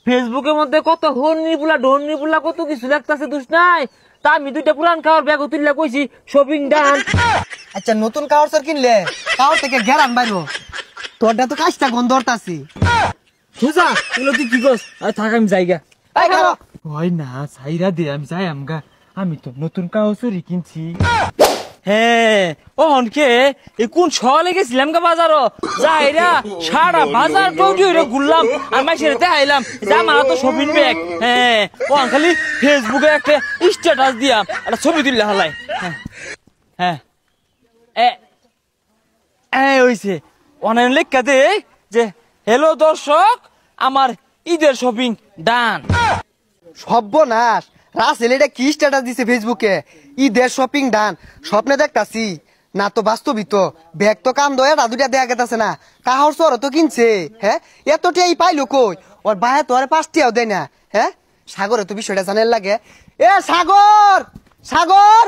ফেসবুকের মধ্যে কত হর্নিপুলা ডর্নিপুলা কত কিছু লাগতেছে দুষ নাই। তা আমি দুইটা পুরান খাওয়ার ব্যাগ তুললে কইছি শপিং ডান। আচ্ছা নতুন কাগজ কিনলে কাগজ থেকে গেরান বাইরো, তোরটা তো কাজটা গন্ধরতাছি। বুঝা এগুলো তুই কি করস? আর থাক আমি জায়গা খারাপ হয় না সাইরা দে আমি যাই আমগা। আমি তো নতুন কাগজেরই কিনছি। হ্যাঁ ও হনকে এ কোন শহরে গেছিলাম গা বাজারও যাইরা সারা বাজার টৌটি হইরে ঘুরলাম আর মাইসের দেখাইলাম যে আমার তো শপিং ব্যাগ। হ্যাঁ ও খালি ফেসবুকে একটা স্ট্যাটাস দিয়াম একটা ছবি তুললে হালাই। হ্যাঁ হ্যাঁ হইছে অনলাইন লেখা দে যে হ্যালো দর্শক আমার ঈদের শপিং ডান। সর্বনাশ, রাসেল এটা কি স্ট্যাটাস দিছে ফেসবুকে, ঈদের শপিং ডান। স্বপ্নে দেখতাছি না তো বাস্তবিত। ব্যাগ তো কান দয়া দুইটা দেয়া গেতাছে না, কাহর সর তো কিনছে। হ্যাঁ এতটা এই পাইলো কই? ওর বাহে তো আর 5টাও দেয় না। হ্যাঁ সাগরে তো বিষয়টা জানার লাগে। এ সাগর সাগর,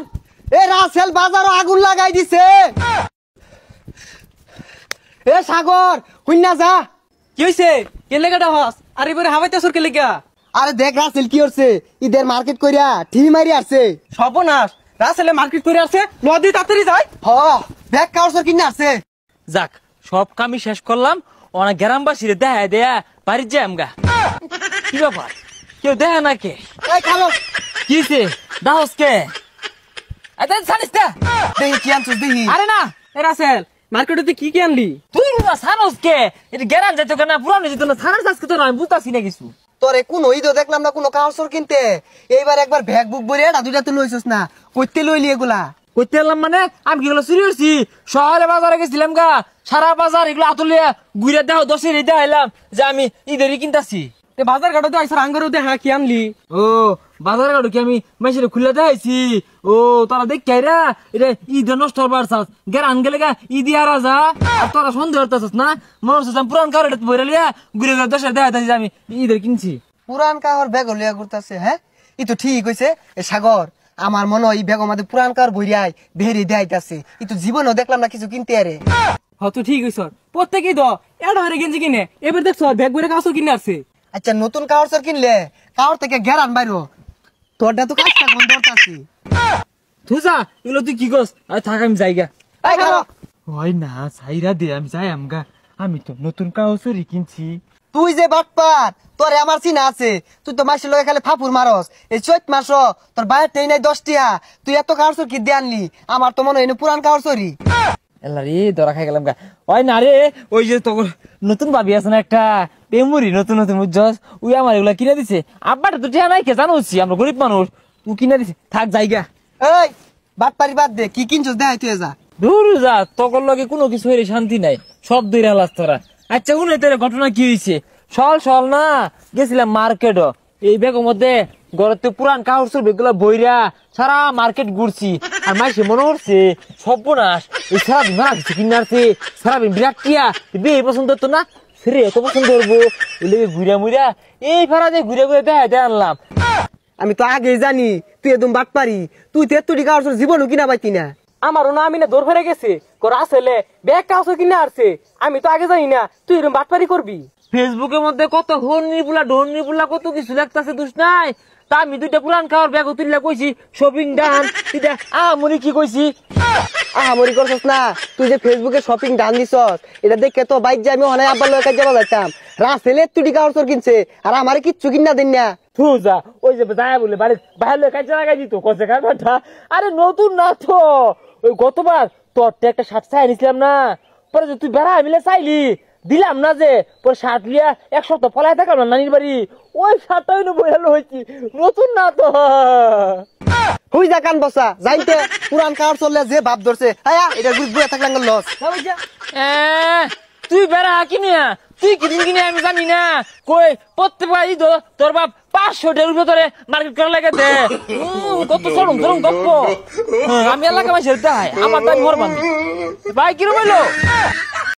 এ রাসেল বাজারও আগুন লাগাই দিছে। এ সাগর হুইনা যা। কি হইছে? কে লেগাটা হস? আর এবারে হাওয়াইতে সরকে লেগা? আরে দেখ রাসেল কি করছে, ঈদের মার্কেট কইরা ঠিমি মারি আসছে। সর্বনাশ, রাসেলে মার্কেট করে আসছে, নদী তাড়াতাড়ি যায়। হ ব্যাগ কাগজ কিনে আসছে। যাক সব কামই শেষ করলাম। অনেক গ্রামবাসীরে দেখা দেয়া বাড়ির যাই আমগা। কি ব্যাপার কেউ দেখা না কে? এই খালো কিছে দাহস কে? আচ্ছা জানিস না দেখি কি আনছিস দেখি। আরে না এ রাসেল, মার্কেটে কি কি আনলি? তুই না সানস কে? এটা গ্যারান যাইতো কেন পুরানো যেত না সানার চাষ তো না আমি বুঝতাছি না কিছু। তোরে কোনো ঈদও দেখলাম না কোনো কাগজ কিনতে। এইবার একবার ব্যাগ বুক ভরে এটা দুইটা তো লইছস না, কইতে লইলি এগুলা? করতে এলাম মানে আমি কি চুরি করছি? শহরে বাজারে গেছিলাম গা, সারা বাজার এগুলো আতুলিয়া ঘুরে দেহ 10 ঈদে আইলাম যে আমি ঈদেরই কিনতাছি। বাজার ঘাটে তো আইসার আঙ্গারও দেখা কি আনলি? ও বাজার ঘাটে কি আমি মেশিনে খুলে দেখাইছি? ও তারা দেখ কাইরা এটা ঈদ নষ্ট হবার চাস গেরান গেলে গা ঈদি আর যা আর তোরা সন্দেহ করতেছিস না? মনে হচ্ছে পুরান কার এটা বইরা লিয়া ঘুরে 10 দেখাইতাছি যে আমি ঈদের কিনছি। পুরান কাগজ ব্যাগ লইয়া ঘুরতাছে। হ্যাঁ ই তো ঠিক কইছে। এ সাগর আমার মনে হয় এই ব্যাগ আমাদের পুরান কার বইরাই বেরি দেখাইতাছে। ই তো জীবনেও দেখলাম না কিছু কিনতে আরে। হ তো ঠিক হইছ, প্রত্যেকেই তো এটা হয়ে গেঞ্জি কিনে এবার দেখছ ব্যাগ বইরে কাছে কিনে আসছে। আচ্ছা নতুন কাগজ কিনলে কাগজ থেকে গেরান বাইরো, তোরটা তো কাজটা গন্ধরতাছি। তুজা এগুলো তুই কি করস? আর থাক আমি জায়গা এই খারাপ হয় না সাইরা দে আমি যাই আমগা। আমি তো নতুন কাগজেরই কিনছি। তুই যে বাটপার, তোরে আমার চিনা আছে। তুই তো মাসের লগে খালি ফাপুর মারস। এই চৈত মাস তোর বাইরে টেই নাই 10 টিয়া, তুই এত কাগজ কি দিয়ে আনলি? আমার তো মনে হয় পুরান কাগজরি। এলা রে ধরা খাই গেলাম গা। ওই না রে ওই যে তোর নতুন ভাবি আছে না একটা পেমুরি নতুন নতুন বুঝছস, ওই আমার এগুলা কিনে দিছে। আব্বাটা তো টিয়া নাই কে জানোছি, আমরা গরিব মানুষ। ও কিনে দিছে থাক জায়গা। এই বাটপারি বাদ দে, কি কিনছস দেখাই তুই যা। দূর যা তকর লগে কোনো কিছু হইলে শান্তি নাই, সব দূরে হালাস তোরা। আচ্ছা উনি তোর ঘটনা কি হয়েছে? সল না গেছিলাম মার্কেট, এই ব্যাগের মধ্যে ঘরের পুরান কাগজ বেগুলা বইরা সারা মার্কেট ঘুরছি। আর মাইসে মনে করছে সর্বনাশ এই সারাদিন মারা কিছু কিনে আসছে। সারাদিন বিরাট টিয়া বিয়ে পছন্দ হতো না, সেরে এত পছন্দ করবো ওই ঘুরা মুড়া এই ফারা দিয়ে ঘুরে ঘুরে দেখা আনলাম। আমি তো আগে জানি তুই একদম বাটপারি। তুই তো এতটি কাগজ জীবনও কিনা পাইতি না। আমারও না আমি না দৌড় ফেরে গেছে কর আসলে ব্যাগ কাছে কিনে আসছে। আমি তো আগে জানি না তুই এরকম বাটপারি করবি। ফেসবুকের মধ্যে কত হর্নিপুলা ডর্নিপুলা কত কিছু লাগতেছে দুষ নাই। তা আমি দুইটা পুরান খাওয়ার ব্যাগ তুললে কইছি শপিং ডান। মরি কি কইছি? আহামরি করছস না, তুই যে ফেসবুকে শপিং ডান দিছস এটা দেখে তো বাইক যাই আমি অনেক আব্বার লগে কাজ যাবা যাইতাম। রাসেলের তুই কাগজ কিনছে আর আমারে কিচ্ছু কিনা দিন না। যা ওই যে যায় বলে বাড়ির বাইরে কাজ লাগাই দিত কষে কাটা। আরে নতুন না তো, ওই গতবার তোর একটা শার্ট চাই নিছিলাম না, পরে যে তুই বেড়া মিলে চাইলি দিলাম না, যে পরে শার্ট লিয়া 1 সপ্তাহ ফলাই থাকাম না নানির বাড়ি, ওই শার্টটা বইয়ালো হয়েছি নতুন না তো। হুই যা কান বসা যাইতে পুরান কাগজ চললে যে ভাব ধরছে আয়া এটা বুঝে থাকলে লস। তুই বেড়া কিনিয়া তুই কিদিন কিনে আমি জানি না। কই প্রত্যেক তোর বাপ 500 রুপে ধরে মার্কেট করা লাগে দে। কত চরম চরম গপ্প আমি এলাকা মাসে দেয় আমার তাই মরবান ভাই কিরম হইলো।